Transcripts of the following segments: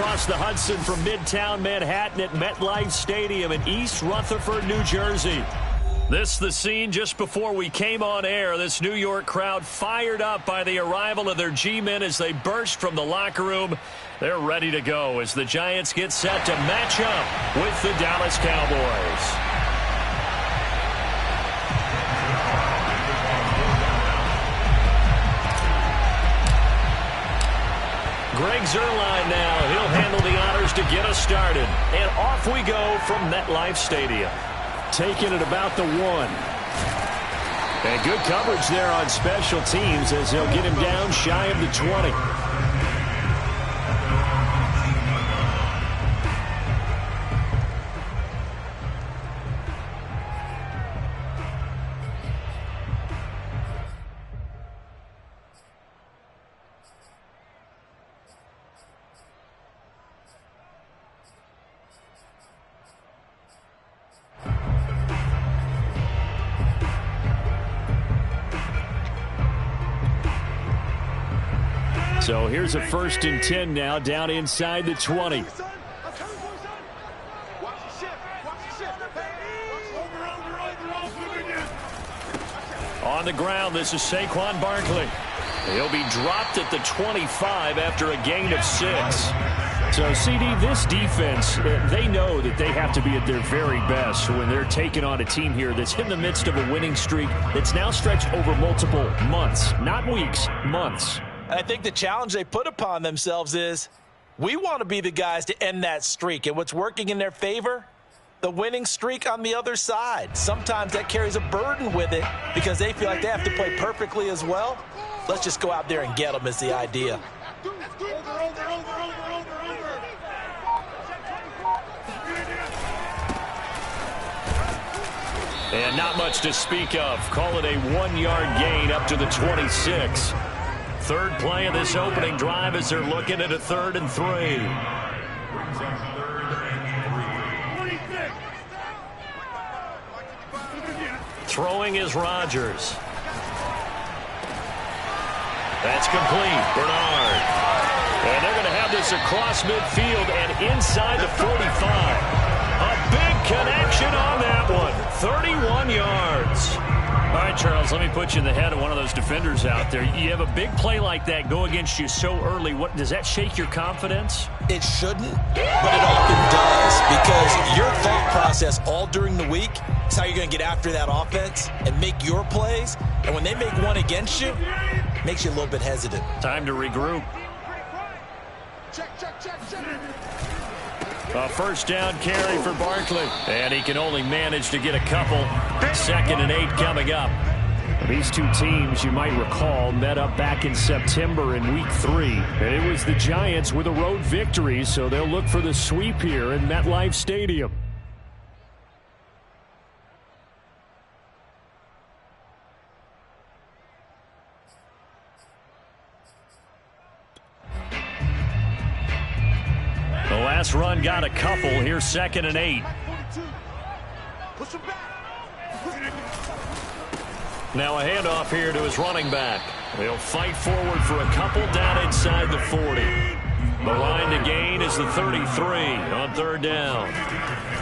across the Hudson from Midtown Manhattan at MetLife Stadium in East Rutherford, New Jersey. This the scene just before we came on air. This New York crowd fired up by the arrival of their G-men as they burst from the locker room. They're ready to go as the Giants get set to match up with the Dallas Cowboys. Greg Zuerlein now. He'll handle the honors to get us started. And off we go from MetLife Stadium. Taking it about the 1. And good coverage there on special teams as they'll get him down shy of the 20. So here's a 1st and 10 now down inside the 20. On the ground, this is Saquon Barkley. He'll be dropped at the 25 after a gain of 6. So, CD, this defense, they know that they have to be at their very best when they're taking on a team here that's in the midst of a winning streak that's now stretched over multiple months, not weeks, months. I think the challenge they put upon themselves is we want to be the guys to end that streak. And what's working in their favor? The winning streak on the other side. Sometimes that carries a burden with it because they feel like they have to play perfectly as well. Let's just go out there and get them is the idea. And not much to speak of. Call it a 1-yard gain up to the 26. Third play of this opening drive as they're looking at a 3rd and 3. Throwing is Rodgers. That's complete. Bernard. And they're going to have this across midfield and inside the 45. A big connection on that one. 31 yards. All right, Charles, let me put you in the head of one of those defenders out there. You have a big play like that go against you so early. What does that shake your confidence? It shouldn't, but it often does because your thought process all during the week is how you're going to get after that offense and make your plays. And when they make one against you, it makes you a little bit hesitant. Time to regroup. A 1st down carry for Barkley. And he can only manage to get a couple. 2nd and 8 coming up. These two teams, you might recall, met up back in September in Week 3. And it was the Giants with a road victory, so they'll look for the sweep here in MetLife Stadium. The last run got a couple. Here's 2nd and 8. Now a handoff here to his running back. They'll fight forward for a couple down inside the 40. The line to gain is the 33 on 3rd down.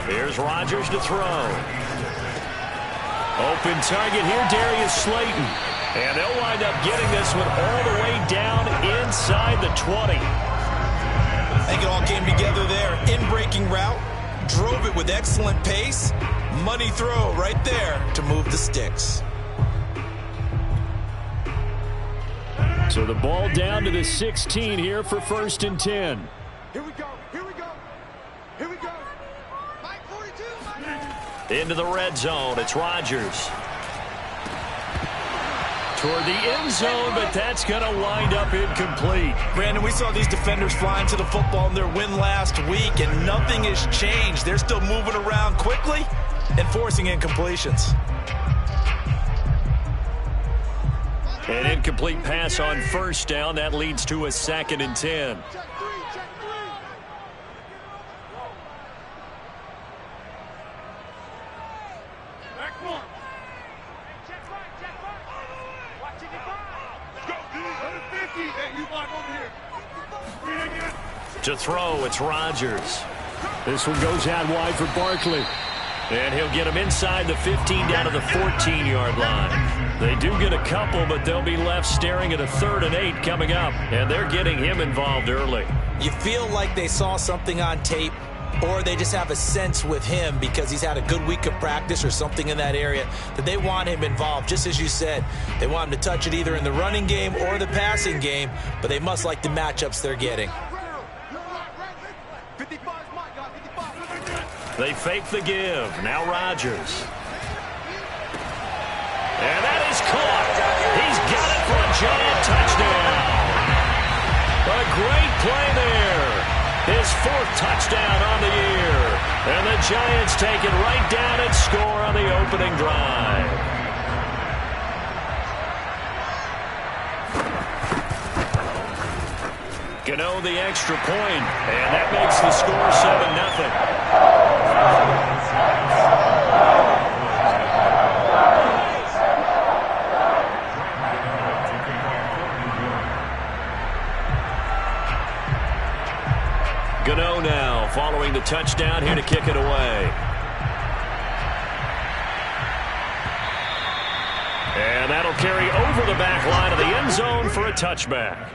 Here's Rodgers to throw. Open target here, Darius Slayton. And they'll wind up getting this one all the way down inside the 20. I think it all came together there. In-breaking route, drove it with excellent pace. Money throw right there to move the sticks. So the ball down to the 16 here for 1st and 10. Here we go. Here we go. Here we go. Mike 42. Into the red zone. It's Rodgers. Toward the end zone, but that's going to wind up incomplete. Brandon, we saw these defenders flying to the football in their win last week, and nothing has changed. They're still moving around quickly and forcing incompletions. An incomplete pass on 1st down. That leads to a 2nd and 10. To throw, it's Rodgers. This one goes out wide for Barkley. And he'll get him inside the 15 down to the 14-yard line. They do get a couple, but they'll be left staring at a 3rd and 8 coming up. And they're getting him involved early. You feel like they saw something on tape, or they just have a sense with him because he's had a good week of practice or something in that area that they want him involved. Just as you said, they want him to touch it either in the running game or the passing game, but they must like the matchups they're getting. They fake the give. Now Rodgers. And that is caught. He's got it for a giant touchdown. A great play there. His 4th touchdown on the year. And the Giants take it right down and score on the opening drive. Gano the extra point, and that makes the score 7-0. Gano now following the touchdown here to kick it away. And that'll carry over the back line of the end zone for a touchback.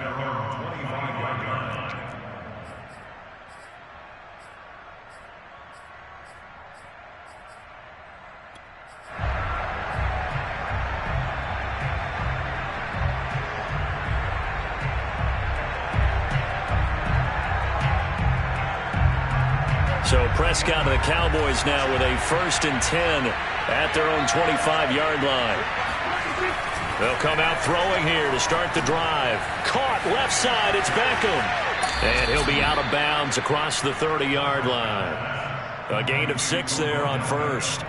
So Prescott and the Cowboys now with a 1st and 10 at their own 25-yard line. They'll come out throwing here to start the drive. Caught left side. It's Beckham. And he'll be out of bounds across the 30-yard line. A gain of 6 there on 1st.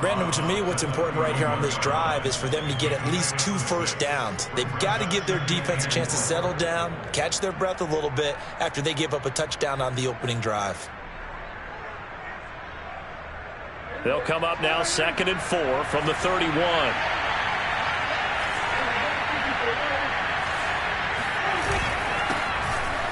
Brandon, to me, what's important right here on this drive is for them to get at least 2 first downs. They've got to give their defense a chance to settle down, catch their breath a little bit after they give up a touchdown on the opening drive. They'll come up now 2nd and 4 from the 31.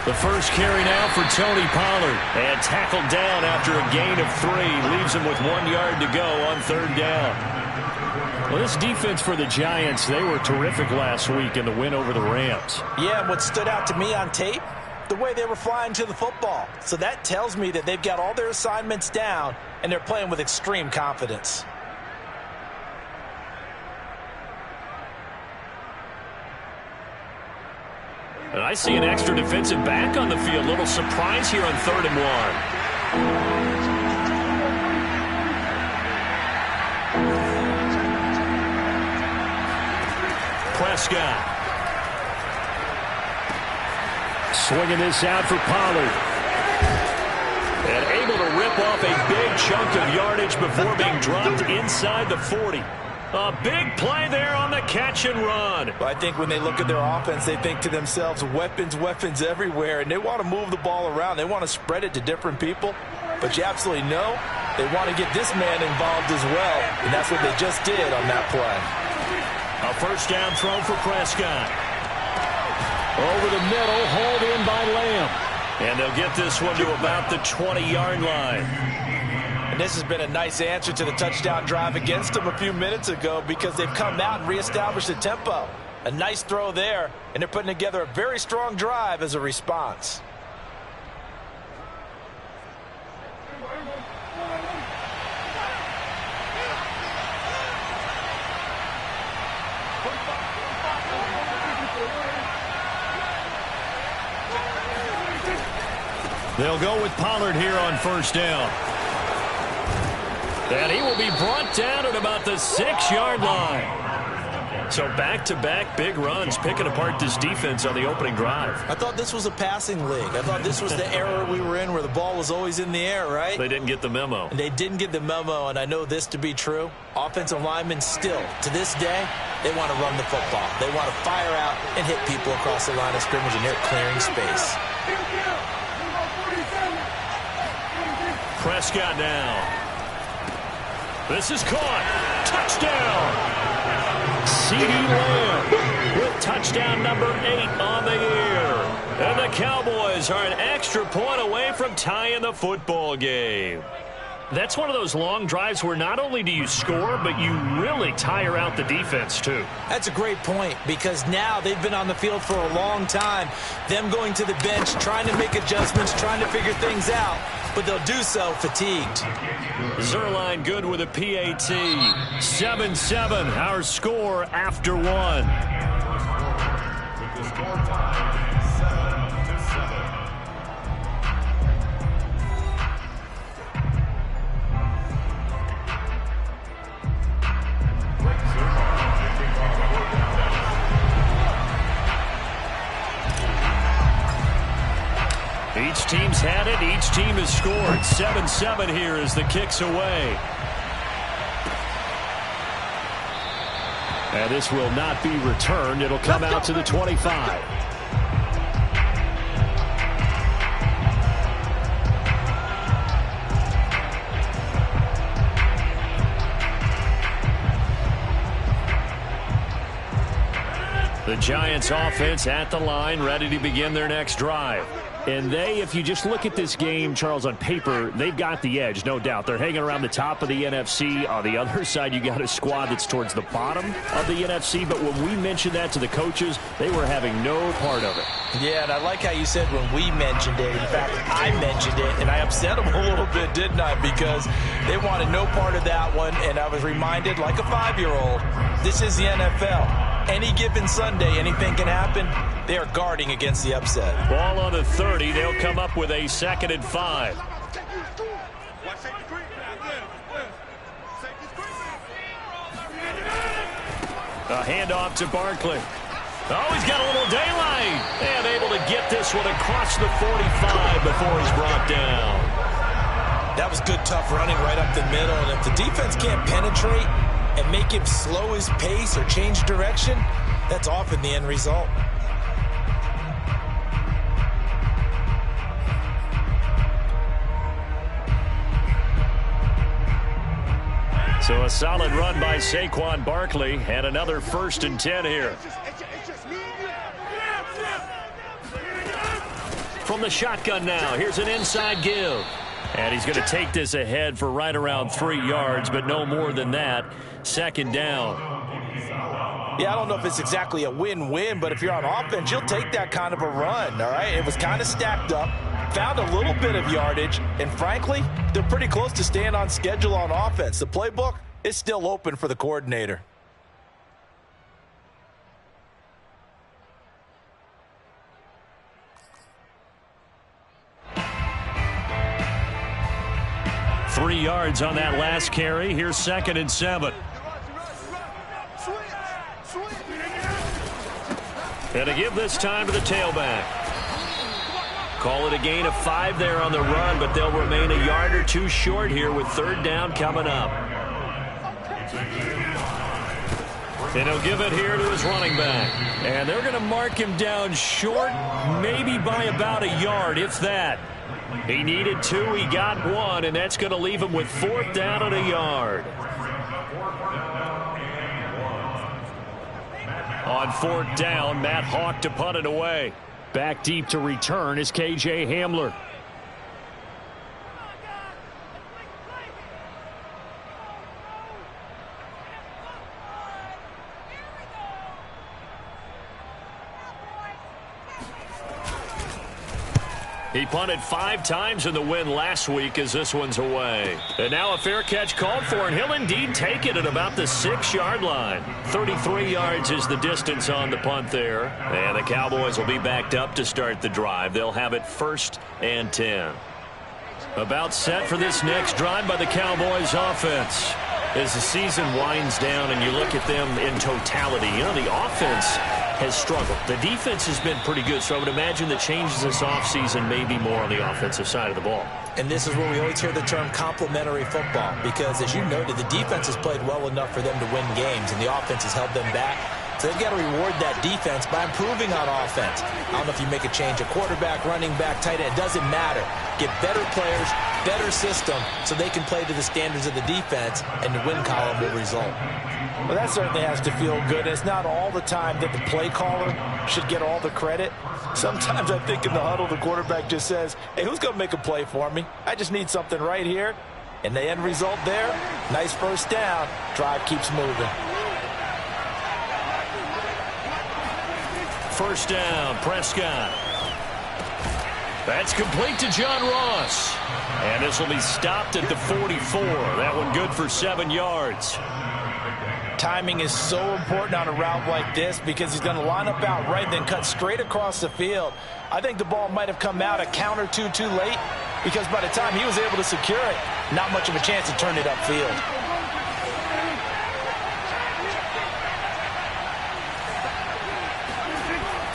The first carry now for Tony Pollard. And tackled down after a gain of 3. Leaves him with 1 yard to go on 3rd down. Well, this defense for the Giants, they were terrific last week in the win over the Rams. Yeah, what stood out to me on tape, the way they were flying to the football. So that tells me that they've got all their assignments down, and they're playing with extreme confidence. And I see an extra defensive back on the field. Little surprise here on 3rd and 1. Prescott. Swinging this out for Pollard. And able to rip off a big chunk of yardage before being dropped inside the 40. A big play there on the catch and run. Well, I think when they look at their offense, they think to themselves, weapons, weapons everywhere, and they want to move the ball around. They want to spread it to different people. But you absolutely know they want to get this man involved as well, and that's what they just did on that play. A first down throw for Prescott. Over the middle, hauled in by Lamb. And they'll get this one to about the 20-yard line. And this has been a nice answer to the touchdown drive against them a few minutes ago because they've come out and reestablished the tempo. A nice throw there, and they're putting together a very strong drive as a response. They'll go with Pollard here on first down. And he will be brought down at about the 6-yard line. So back-to-back big runs picking apart this defense on the opening drive. I thought this was a passing league. I thought this was the era we were in where the ball was always in the air, right? They didn't get the memo. And they didn't get the memo, and I know this to be true. Offensive linemen still, to this day, they want to run the football. They want to fire out and hit people across the line of scrimmage, and they're clearing space. Prescott now. This is caught. Touchdown. CeeDee Lamb with touchdown number 8 on the year. And the Cowboys are an extra point away from tying the football game. That's one of those long drives where not only do you score, but you really tire out the defense, too. That's a great point, because now they've been on the field for a long time. Them going to the bench, trying to make adjustments, trying to figure things out, but they'll do so fatigued. Zerline good with a PAT. 7-7, our score after one. Each team's had it. Each team has scored. 7-7 here as the kick's away. And this will not be returned. It'll come out to the 25. The Giants offense at the line, ready to begin their next drive. And if you just look at this game, Charles, on paper, they've got the edge, no doubt. They're hanging around the top of the NFC. On the other side, you got a squad that's towards the bottom of the NFC. But when we mentioned that to the coaches, they were having no part of it. Yeah, and I like how you said when we mentioned it. In fact, I mentioned it, and I upset them a little bit, didn't I? Because they wanted no part of that one, and I was reminded, like a 5-year-old, this is the NFL. Any given Sunday, anything can happen. They are guarding against the upset. Ball on the 30. They'll come up with a 2nd and 5. A handoff to Barkley. Oh, he's got a little daylight. And able to get this one across the 45 before he's brought down. That was good, tough running right up the middle. And if the defense can't penetrate and make him slow his pace or change direction, that's often the end result. So a solid run by Saquon Barkley, and another 1st and 10 here. From the shotgun now, here's an inside give. And he's going to take this ahead for right around 3 yards, but no more than that. 2nd down. Yeah, I don't know if it's exactly a win-win, but if you're on offense, you'll take that kind of a run, all right? It was kind of stacked up, found a little bit of yardage, and frankly, they're pretty close to staying on schedule on offense. The playbook is still open for the coordinator. Three yards on that last carry. Here's 2nd and 7. And to give this time to the tailback. Call it a gain of 5 there on the run, but they'll remain a yard or two short here with 3rd down coming up. And he'll give it here to his running back. And they're going to mark him down short, maybe by about a yard, if that. He needed 2, he got 1, and that's going to leave him with 4th down and a yard. On 4th down, Matt Hawk to punt it away. Back deep to return is KJ Hamler. He punted 5 times in the win last week as this one's away. And now a fair catch called for, and he'll indeed take it at about the 6-yard line. 33 yards is the distance on the punt there. And the Cowboys will be backed up to start the drive. They'll have it 1st and 10. About set for this next drive by the Cowboys offense. As the season winds down and you look at them in totality, you know, the offense has struggled. The defense has been pretty good, so I would imagine the changes this offseason may be more on the offensive side of the ball. And this is where we always hear the term complementary football, because as you noted, the defense has played well enough for them to win games, and the offense has held them back. So they've got to reward that defense by improving on offense. I don't know if you make a change, a quarterback, running back, tight end, it doesn't matter. Get better players, better system, so they can play to the standards of the defense, and the win column will result. Well, that certainly has to feel good. It's not all the time that the play caller should get all the credit, Sometimes I think in the huddle, the quarterback just says, hey, who's going to make a play for me? I just need something right here. And the end result there, nice first down. Drive keeps moving. First down, Prescott. That's complete to John Ross. And this will be stopped at the 44. That one good for 7 yards. Timing is so important on a route like this because he's going to line up out right, then cut straight across the field. I think the ball might have come out a count or two too late because by the time he was able to secure it, not much of a chance to turn it upfield.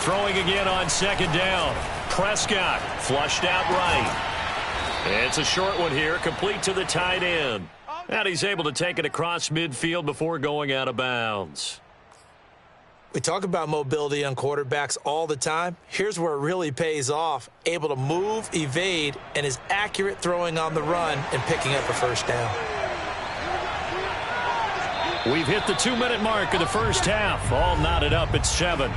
Throwing again on second down. Prescott flushed out right. It's a short one here, complete to the tight end. And he's able to take it across midfield before going out of bounds. We talk about mobility on quarterbacks all the time. Here's where it really pays off. Able to move, evade, and is accurate throwing on the run and picking up a first down. We've hit the 2-minute mark of the first half. All knotted up at 7.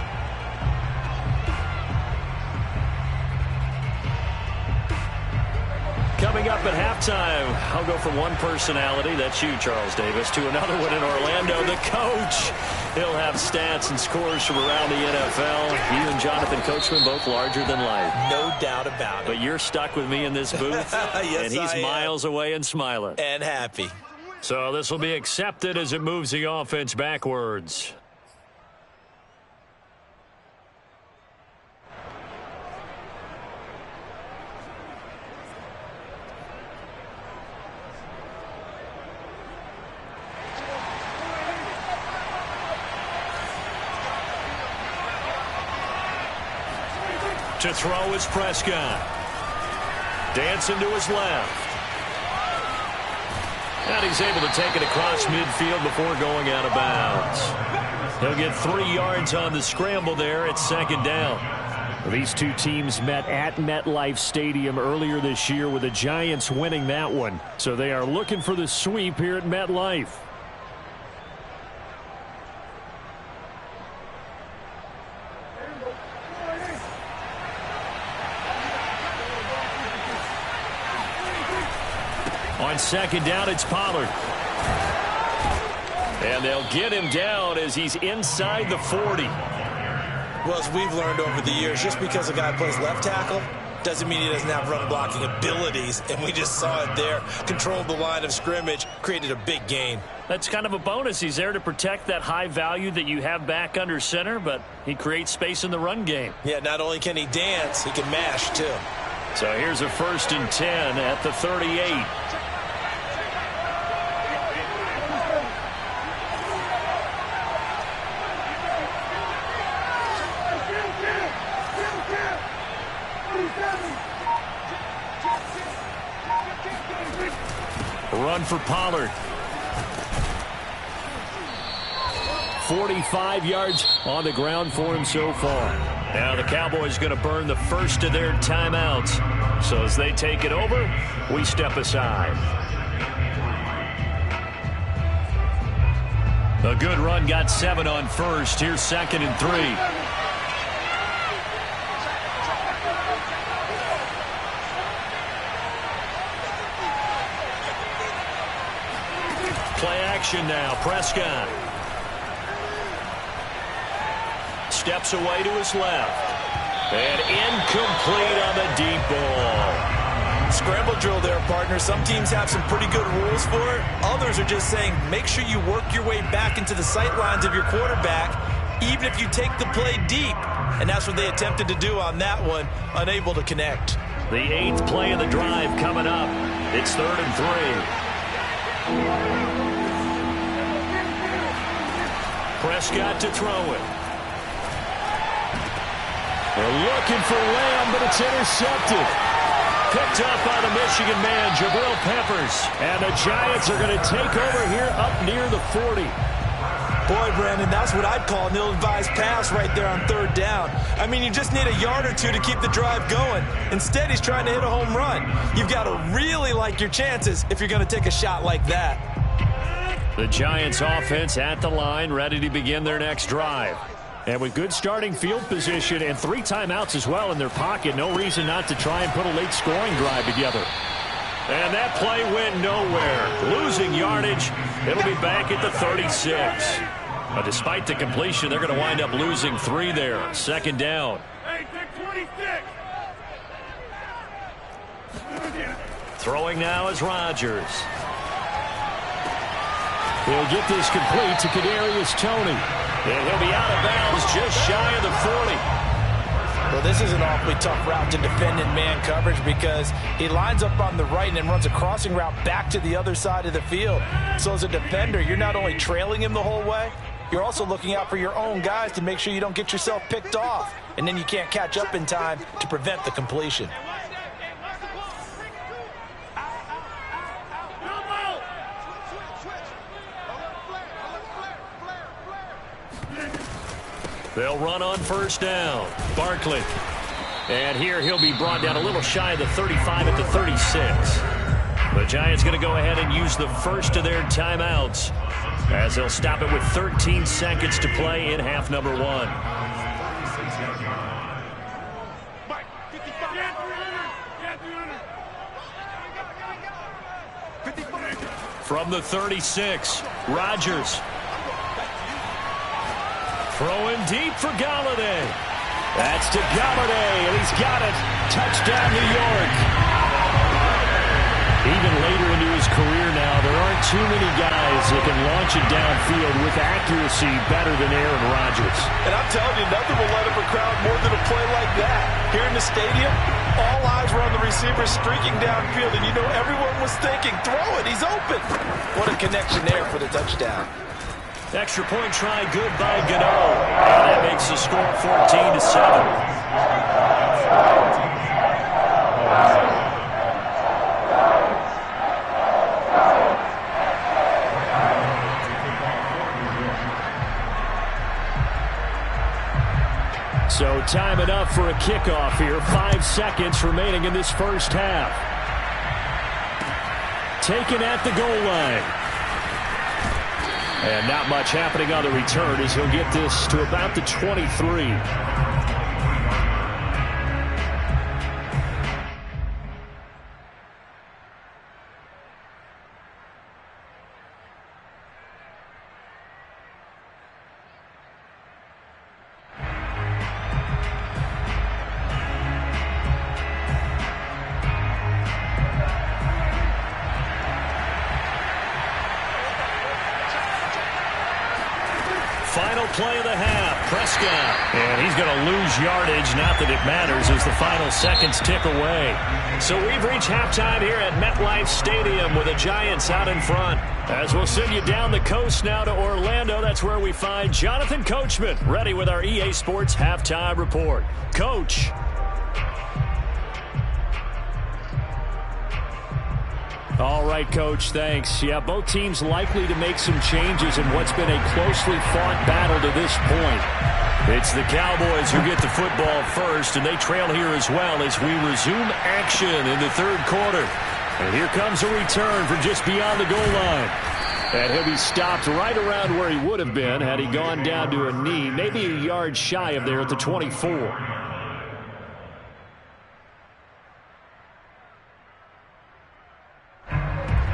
Coming up at halftime, I'll go from one personality, that's you, Charles Davis, to another one in Orlando, the coach. He'll have stats and scores from around the NFL. You and Jonathan Coachman, both larger than life. No doubt about it. But you're stuck with me in this booth, yes, and he's miles away and smiling. And happy. So this will be accepted as it moves the offense backwards. To throw is Prescott. Dancing to his left. And he's able to take it across midfield before going out of bounds. He'll get 3 yards on the scramble there at second down. These two teams met at MetLife Stadium earlier this year with the Giants winning that one. So they are looking for the sweep here at MetLife. On second down, it's Pollard. And they'll get him down as he's inside the 40. Well, as we've learned over the years, just because a guy plays left tackle doesn't mean he doesn't have run-blocking abilities. And we just saw it there. Controlled the line of scrimmage, created a big gain. That's kind of a bonus. He's there to protect that high value that you have back under center, but he creates space in the run game. Yeah, not only can he dance, he can mash, too. So here's a 1st and 10 at the 38. Run for Pollard. 45 yards on the ground for him so far. Now the Cowboys going to burn the first of their timeouts. So as they take it over, we step aside. A good run, got 7 on first. Here's 2nd and 3. Play action now. Prescott. Steps away to his left. And incomplete on the deep ball. Scramble drill there, partner. Some teams have some pretty good rules for it. Others are just saying make sure you work your way back into the sight lines of your quarterback, even if you take the play deep. And that's what they attempted to do on that one, unable to connect. The 8th play of the drive coming up. It's 3rd and 3. Prescott to throw it. They're looking for Lamb, but it's intercepted. Picked up by the Michigan man, Jabril Peppers. And the Giants are going to take over here up near the 40. Boy, Brandon, that's what I'd call an ill-advised pass right there on 3rd down. I mean, you just need a yard or two to keep the drive going. Instead, he's trying to hit a home run. You've got to really like your chances if you're going to take a shot like that. The Giants offense at the line, ready to begin their next drive. And with good starting field position and 3 timeouts as well in their pocket, no reason not to try and put a late scoring drive together. And that play went nowhere. Losing yardage. It'll be back at the 36. But despite the completion, they're going to wind up losing 3 there. 2nd down. Hey, 26. Throwing now is Rodgers. He'll get this complete to Kadarius Toney. And he'll be out of bounds just shy of the 40. Well, this is an awfully tough route to defend in man coverage because he lines up on the right and then runs a crossing route back to the other side of the field. So as a defender, you're not only trailing him the whole way, you're also looking out for your own guys to make sure you don't get yourself picked off. And then you can't catch up in time to prevent the completion. They'll run on 1st down. Barkley. And here he'll be brought down a little shy of the 35 at the 36. The Giants going to go ahead and use the first of their timeouts as they'll stop it with 13 seconds to play in half number 1. From the 36, Rodgers. Throwing deep for Galladay. That's to Galladay, and he's got it. Touchdown, New York. Even later into his career now, there aren't too many guys that can launch it downfield with accuracy better than Aaron Rodgers. And I'm telling you, nothing will light up a crowd more than a play like that. Here in the stadium, all eyes were on the receiver streaking downfield, and you know everyone was thinking, throw it, he's open. What a connection there for the touchdown. Extra point try, good by Gano. And that makes the score 14-7. So time enough for a kickoff here. 5 seconds remaining in this first half. Taken at the goal line. And not much happening on the return as he'll get this to about the 23. Final play of the half, Prescott. And he's going to lose yardage, not that it matters, as the final seconds tick away. So we've reached halftime here at MetLife Stadium with the Giants out in front. As we'll send you down the coast now to Orlando, that's where we find Jonathan Coachman, ready with our EA Sports Halftime Report. Coach. All right, Coach, thanks. Yeah, both teams likely to make some changes in what's been a closely fought battle to this point. It's the Cowboys who get the football first, and they trail here as well as we resume action in the 3rd quarter. And here comes a return from just beyond the goal line. And he'll be stopped right around where he would have been had he gone down to a knee, maybe a yard shy of there at the 24.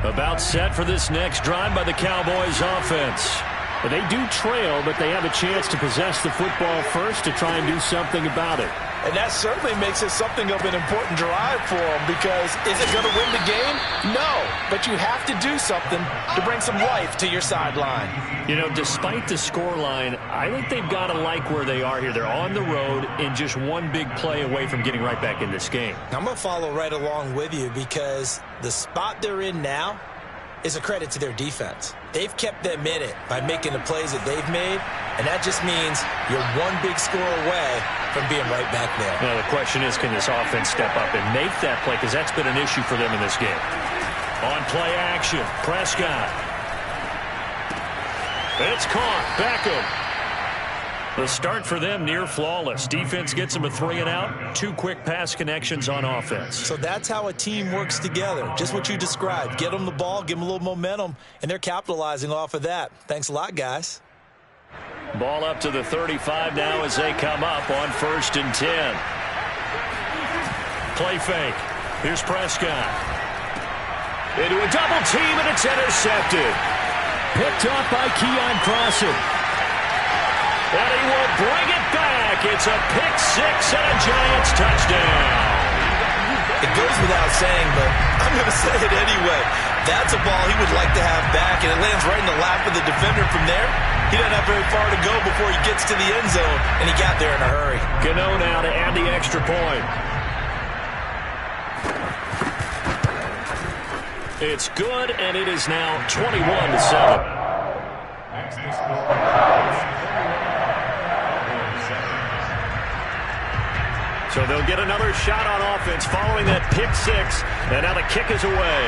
About set for this next drive by the Cowboys offense. They do trail, but they have a chance to possess the football first to try and do something about it. And that certainly makes it something of an important drive for them because is it going to win the game? No, but you have to do something to bring some life to your sideline. You know, despite the scoreline, I think they've got to like where they are here. They're on the road and just one big play away from getting right back in this game. I'm going to follow right along with you because the spot they're in now is a credit to their defense. They've kept them in it by making the plays that they've made, and that just means you're one big score away from being right back there. Now, the question is, can this offense step up and make that play? Because that's been an issue for them in this game. On play action, Prescott. It's caught. Beckham. The start for them near flawless. Defense gets them a 3-and-out. 2 quick pass connections on offense. So that's how a team works together. Just what you described. Get them the ball, give them a little momentum, and they're capitalizing off of that. Thanks a lot, guys. Ball up to the 35 now as they come up on 1st and 10. Play fake. Here's Prescott. Into a double team, and it's intercepted. Picked off by Keon Crossan. And he will bring it back. It's a pick six and a Giants touchdown. It goes without saying, but I'm going to say it anyway. That's a ball he would like to have back, and it lands right in the lap of the defender from there. He doesn't have very far to go before he gets to the end zone, and he got there in a hurry. Gano now to add the extra point. It's good, and it is now 21-7. So they'll get another shot on offense following that pick six, and now the kick is away.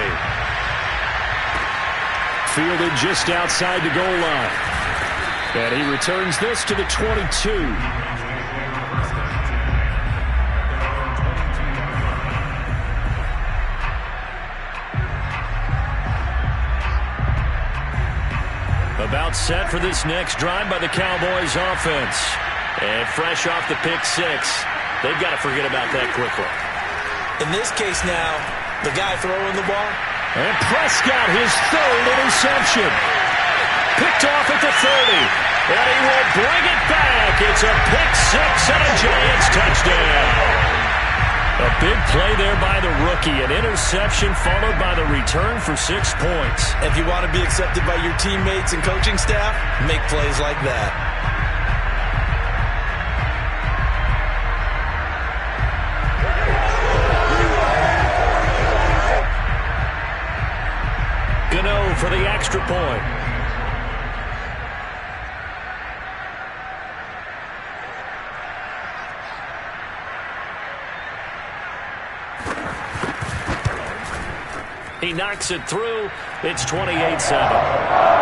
Fielded just outside the goal line. And he returns this to the 22. About set for this next drive by the Cowboys offense. And fresh off the pick six, they've got to forget about that quickly. In this case now, the guy throwing the ball. And Prescott, his 3rd interception. Picked off at the 30. And he will bring it back. It's a pick six and a Giants touchdown. A big play there by the rookie. An interception followed by the return for 6 points. If you want to be accepted by your teammates and coaching staff, make plays like that. Gano for the extra point. He knocks it through. It's 28-7.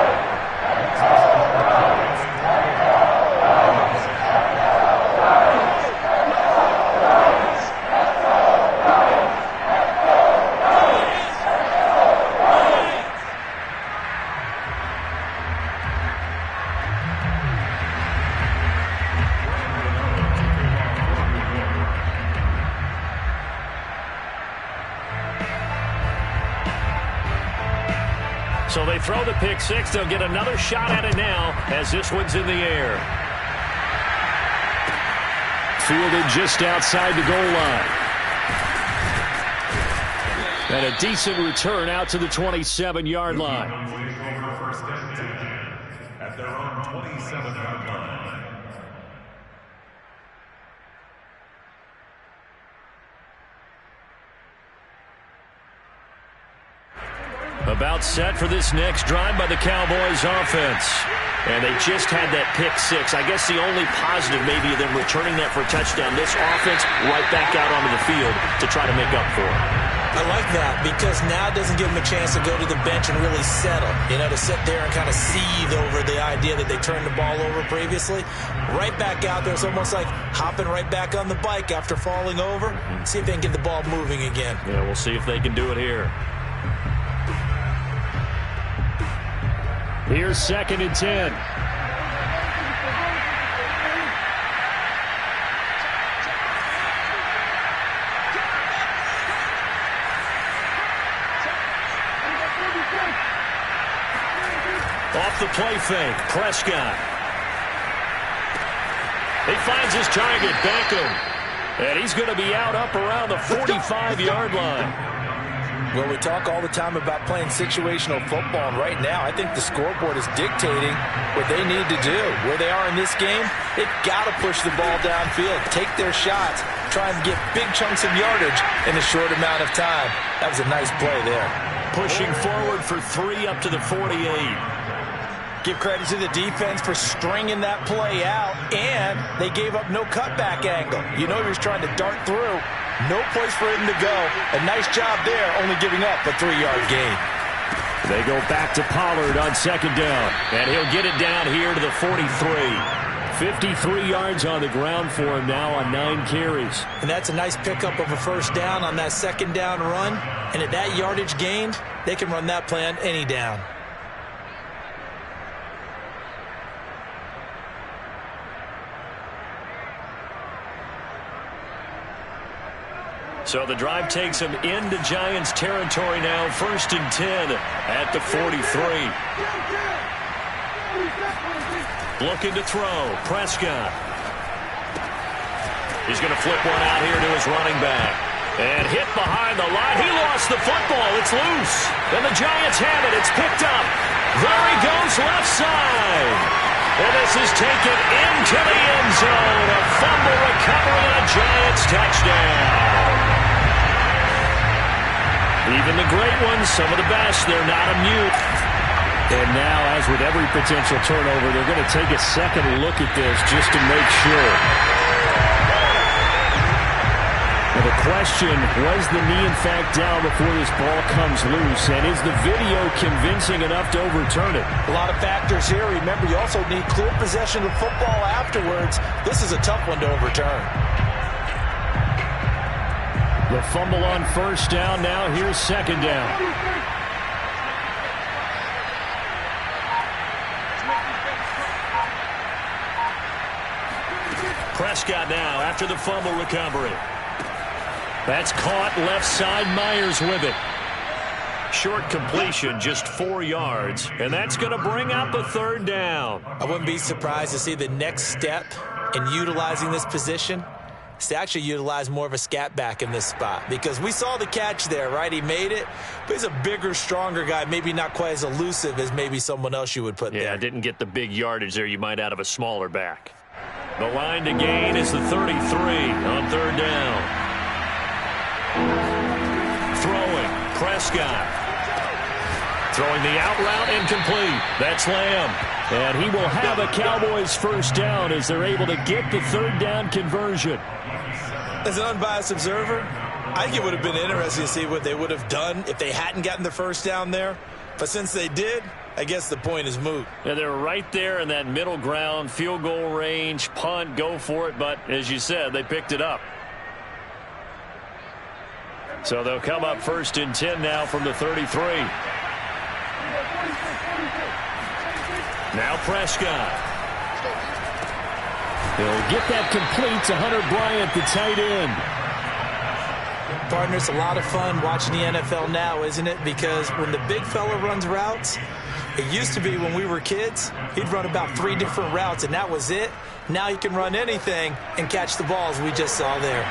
So they throw the pick six. They'll get another shot at it now as this one's in the air. Fielded just outside the goal line. And a decent return out to the 27-yard line. At their own 27-yard line. About set for this next drive by the Cowboys offense. And they just had that pick six. I guess the only positive maybe of them returning that for a touchdown. This offense right back out onto the field to try to make up for it. I like that because now it doesn't give them a chance to go to the bench and really settle. You know, to sit there and kind of seethe over the idea that they turned the ball over previously. Right back out there. It's almost like hopping right back on the bike after falling over. See if they can get the ball moving again. Yeah, we'll see if they can do it here. Here's 2nd and 10. Off the play fake, Prescott. He finds his target, Beckham. And he's going to be out up around the 45-yard line. Well, we talk all the time about playing situational football, and right now I think the scoreboard is dictating what they need to do. Where they are in this game, they've got to push the ball downfield, take their shots, try and get big chunks of yardage in a short amount of time. That was a nice play there. Pushing forward for 3 up to the 48. Give credit to the defense for stringing that play out, and they gave up no cutback angle. You know he was trying to dart through. No place for him to go. A nice job there, only giving up a 3-yard gain. They go back to Pollard on 2nd down, and he'll get it down here to the 43. 53 yards on the ground for him now on 9 carries. And that's a nice pickup of a first down on that 2nd down run. And at that yardage gained, they can run that play on any down. So the drive takes him into Giants territory now, 1st and 10 at the 43. Looking to throw. Prescott. He's going to flip one out here to his running back. And hit behind the line. He lost the football. It's loose. And the Giants have it. It's picked up. There he goes, left side. And this is taken into the end zone. A fumble recovery and a Giants touchdown. Even the great ones, some of the best, they're not immune. And now, as with every potential turnover, they're going to take a second look at this just to make sure. Well, the question, was the knee in fact down before this ball comes loose? And is the video convincing enough to overturn it? A lot of factors here. Remember, you also need clear possession of football afterwards. This is a tough one to overturn. The fumble on 1st down. Now here's 2nd down. Prescott now after the fumble recovery. That's caught left side. Myers with it. Short completion, just 4 yards. And that's going to bring up a 3rd down. I wouldn't be surprised to see the next step in utilizing this position is to actually utilize more of a scat back in this spot. Because we saw the catch there, right? He made it. But he's a bigger, stronger guy. Maybe not quite as elusive as maybe someone else you would put there. Yeah, didn't get the big yardage there you might out of a smaller back. The line to gain is the 33 on 3rd down. Throwing, Prescott. Throwing the out route, incomplete. That's Lamb. And he will have a Cowboys 1st down as they're able to get the 3rd down conversion. As an unbiased observer, I think it would have been interesting to see what they would have done if they hadn't gotten the 1st down there. But since they did, I guess the point is moot. Yeah, they're right there in that middle ground, field goal range, punt, go for it. But as you said, they picked it up. So they'll come up 1st and 10 now from the 33. Now Prescott. He'll get that complete to Hunter Bryant, the tight end. Partner, it's a lot of fun watching the NFL now, isn't it? Because when the big fella runs routes, it used to be when we were kids, he'd run about 3 different routes, and that was it. Now he can run anything and catch the balls we just saw there.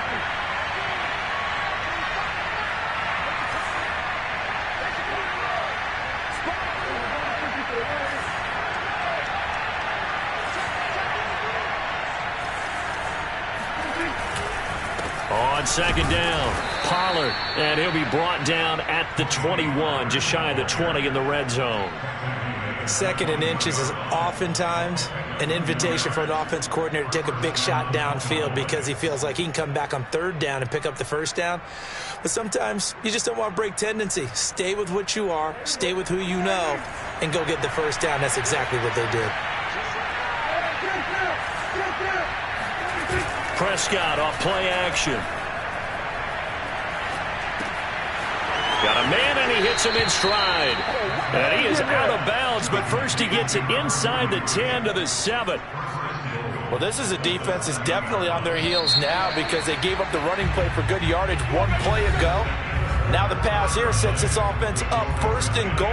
On 2nd down, Pollard, and he'll be brought down at the 21, just shy of the 20 in the red zone. 2nd and inches is oftentimes an invitation for an offense coordinator to take a big shot downfield because he feels like he can come back on 3rd down and pick up the 1st down. But sometimes you just don't want to break tendency. Stay with what you are, stay with who you know, and go get the 1st down. That's exactly what they did. Prescott off play action. Got a man, and he hits him in stride. And he is out of bounds, but first he gets it inside the 10 to the 7. Well, this is a defense that's definitely on their heels now because they gave up the running play for good yardage 1 play ago. Now the pass here sets this offense up 1st and goal.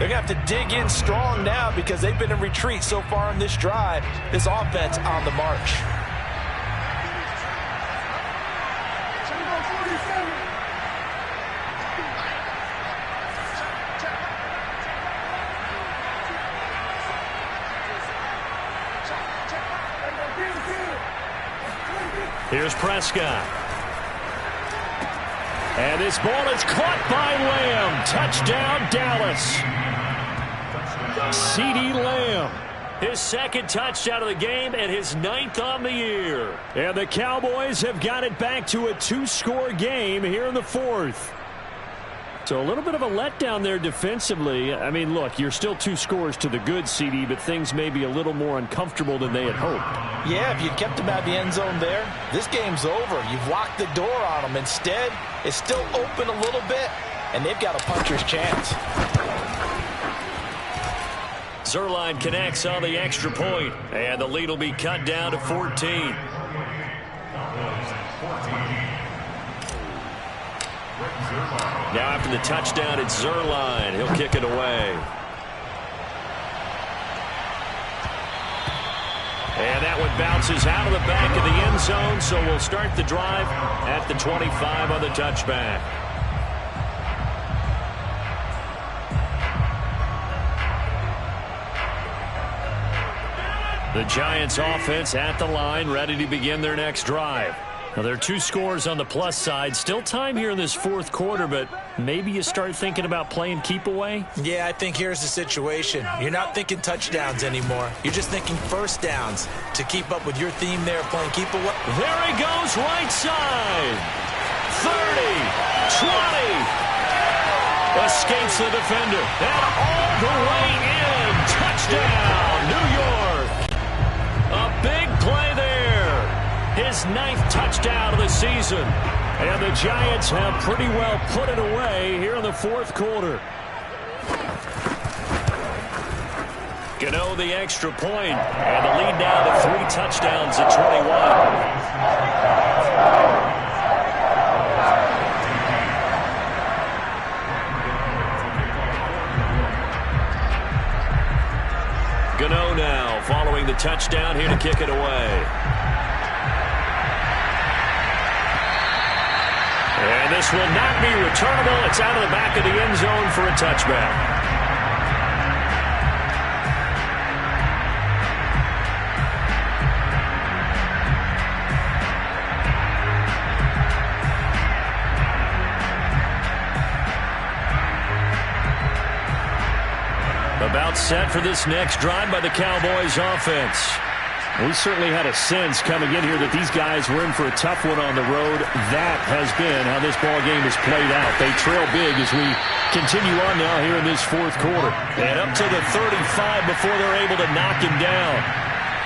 They're going to have to dig in strong now because they've been in retreat so far in this drive. This offense on the march. Here's Prescott. And this ball is caught by Lamb. Touchdown, Dallas. CeeDee Lamb. His 2nd touchdown of the game and his 9th on the year. And the Cowboys have got it back to a 2-score game here in the 4th. So a little bit of a letdown there defensively. I mean, look, you're still 2 scores to the good, CD, but things may be a little more uncomfortable than they had hoped. Yeah, if you kept them out of the end zone there, this game's over. You've locked the door on them. Instead, it's still open a little bit, and they've got a puncher's chance. Zuerlein connects on the extra point, and the lead will be cut down to 14. Now after the touchdown, it's Zerline. He'll kick it away. And that one bounces out of the back of the end zone, so we'll start the drive at the 25 on the touchback. The Giants offense at the line, ready to begin their next drive. Now, there are 2 scores on the plus side. Still time here in this fourth quarter, but maybe you start thinking about playing keep away? Yeah, I think here's the situation. You're not thinking touchdowns anymore. You're just thinking first downs to keep up with your theme there, playing keep away. There he goes, right side. 30, 20. Escapes the defender. And all the way in. Touchdown, New York. A big play there. His 9th touchdown of the season. And the Giants have pretty well put it away here in the fourth quarter. Gano the extra point, and the lead now to 3 touchdowns at 21. Gano now following the touchdown, here to kick it away. And this will not be returnable. It's out of the back of the end zone for a touchback. About set for this next drive by the Cowboys offense. We certainly had a sense coming in here that these guys were in for a tough one on the road. That has been how this ball game has played out. They trail big as we continue on now here in this fourth quarter. And up to the 35 before they're able to knock him down.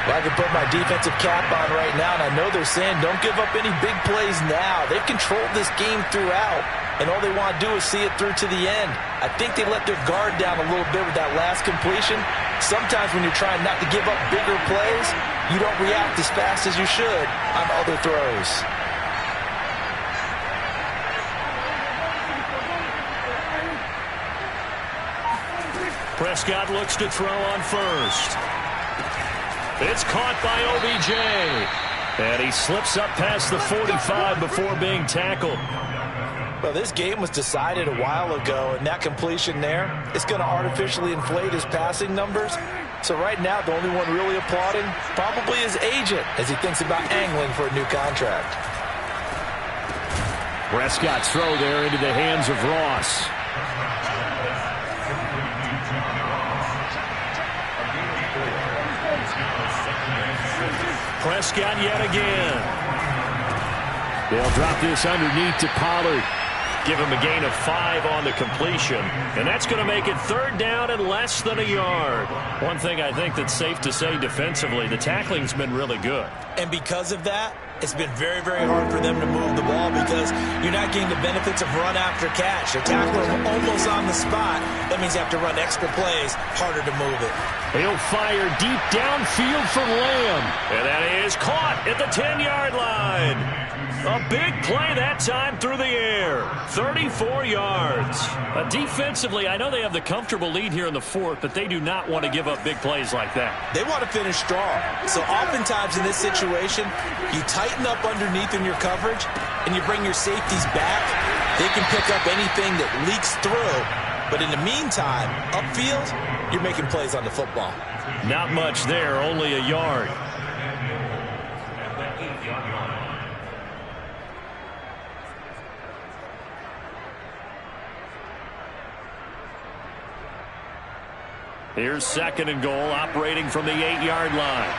Well, I can put my defensive cap on right now, and I know they're saying don't give up any big plays now. They've controlled this game throughout, and all they want to do is see it through to the end. I think they let their guard down a little bit with that last completion. Sometimes when you're trying not to give up bigger plays, you don't react as fast as you should on other throws. Prescott looks to throw on first. It's caught by OBJ. And he slips up past the 45 before being tackled. Well, this game was decided a while ago, and that completion there is going to artificially inflate his passing numbers. So right now, the only one really applauding probably his agent as he thinks about angling for a new contract. Prescott's throw there into the hands of Ross. Prescott yet again. They'll drop this underneath to Pollard. Give him a gain of 5 on the completion. And that's going to make it 3rd down and less than a yard. One thing I think that's safe to say defensively, the tackling's been really good. And because of that, it's been very, very hard for them to move the ball because you're not getting the benefits of run after catch. They're tackling him almost on the spot. That means you have to run extra plays, harder to move it. He'll fire deep downfield for Lamb. And that is caught at the 10-yard line. A big play that time through the air. 34 yards. Defensively, I know they have the comfortable lead here in the fourth, but they do not want to give up big plays like that. They want to finish strong. So oftentimes in this situation, you tighten up underneath in your coverage, and you bring your safeties back. They can pick up anything that leaks through. But in the meantime, upfield, you're making plays on the football. Not much there, only a yard. Here's 2nd and goal, operating from the 8-yard line.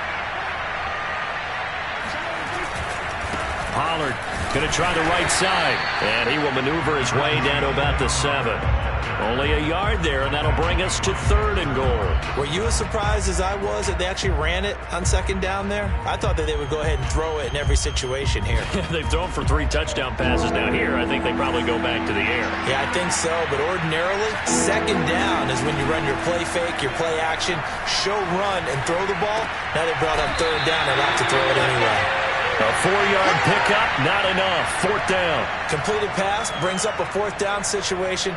Pollard going to try the right side, and he will maneuver his way down to about the 7. Only a yard there, and that'll bring us to 3rd and goal. Were you as surprised as I was that they actually ran it on 2nd down there? I thought that they would go ahead and throw it in every situation here. They've thrown for 3 touchdown passes. Now here, I think they probably go back to the air. Yeah, I think so, but ordinarily, 2nd down is when you run your play fake, your play action, show run, and throw the ball. Now they brought up 3rd down and like to throw it anyway. A 4-yard pickup, not enough. 4th down. Completed pass brings up a 4th down situation.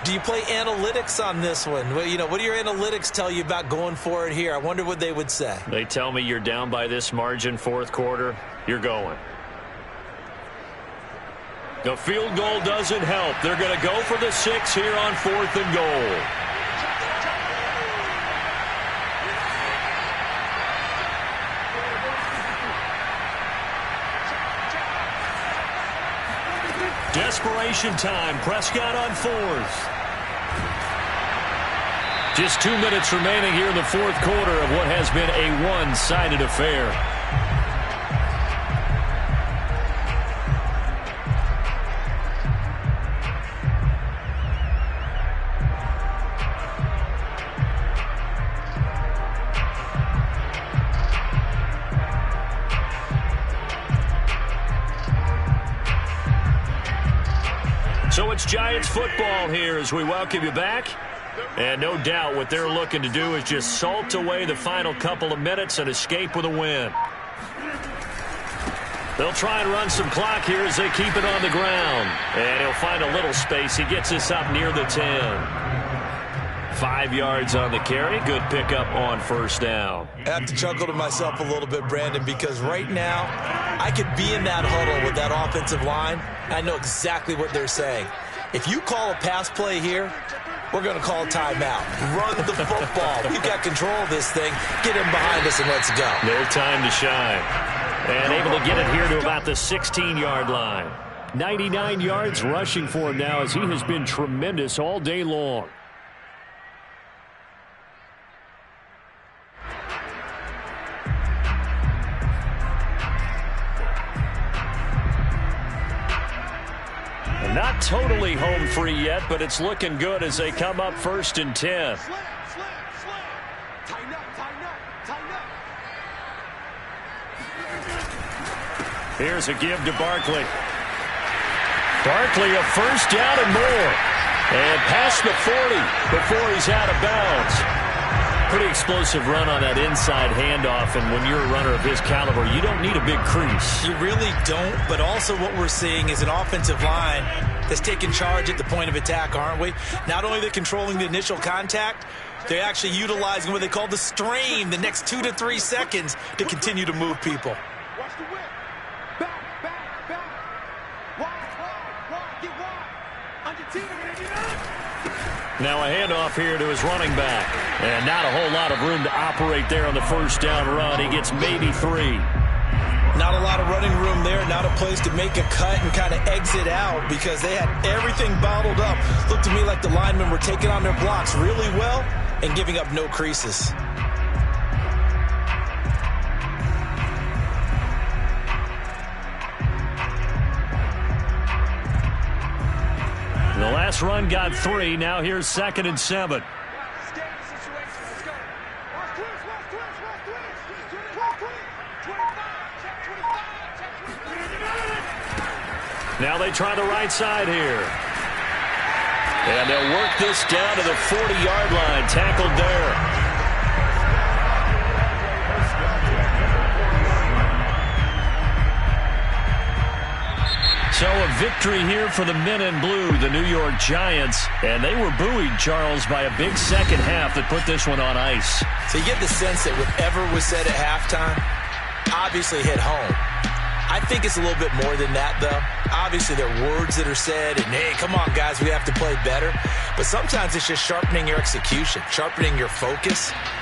Do you play analytics on this one? Well, what do your analytics tell you about going for it here? I wonder what they would say. They tell me you're down by this margin 4th quarter. You're going. The field goal doesn't help. They're going to go for the 6 here on 4th and goal. Desperation time. Prescott on 4th. Just 2 minutes remaining here in the 4th quarter of what has been a one-sided affair. So it's Giants football here as we welcome you back. And no doubt what they're looking to do is just salt away the final couple of minutes and escape with a win. They'll try and run some clock here as they keep it on the ground. And he'll find a little space. He gets us up near the 10. 5 yards on the carry. Good pickup on 1st down. I have to chuckle to myself a little bit, Brandon, because right now I could be in that huddle with that offensive line. I know exactly what they're saying. If you call a pass play here, we're going to call a timeout. Run the football. We've got control of this thing. Get him behind us and let's go. No time to shine. And able to get it here to about the 16-yard line. 99 yards rushing for him now as he has been tremendous all day long. Not totally home free yet, but it's looking good as they come up 1st and 10. Tighten up, tighten up, tighten up. Here's a give to Barkley. Barkley a 1st down and more. And past the 40 before he's out of bounds. Pretty explosive run on that inside handoff, and when you're a runner of his caliber, you don't need a big crease. You really don't, but also what we're seeing is an offensive line that's taking charge at the point of attack, aren't we? Not only are they controlling the initial contact, they're actually utilizing what they call the strain, the next 2 to 3 seconds to continue to move people. Watch the whip. Back, back, back. Wide, get wide. On your team, Now a handoff here to his running back. And not a whole lot of room to operate there on the 1st down run. He gets maybe 3. Not a lot of running room there, not a place to make a cut and kind of exit out because they had everything bottled up. Looked to me like the linemen were taking on their blocks really well and giving up no creases. The last run got 3. Now here's 2nd and 7. Now they try the right side here. And they'll work this down to the 40-yard line. Tackled there. So a victory here for the men in blue, the New York Giants. And they were buoyed, Charles, by a big second half that put this one on ice. So you get the sense that whatever was said at halftime obviously hit home. I think it's a little bit more than that, though. Obviously, there are words that are said, and, hey, come on, guys, we have to play better. But sometimes it's just sharpening your execution, sharpening your focus.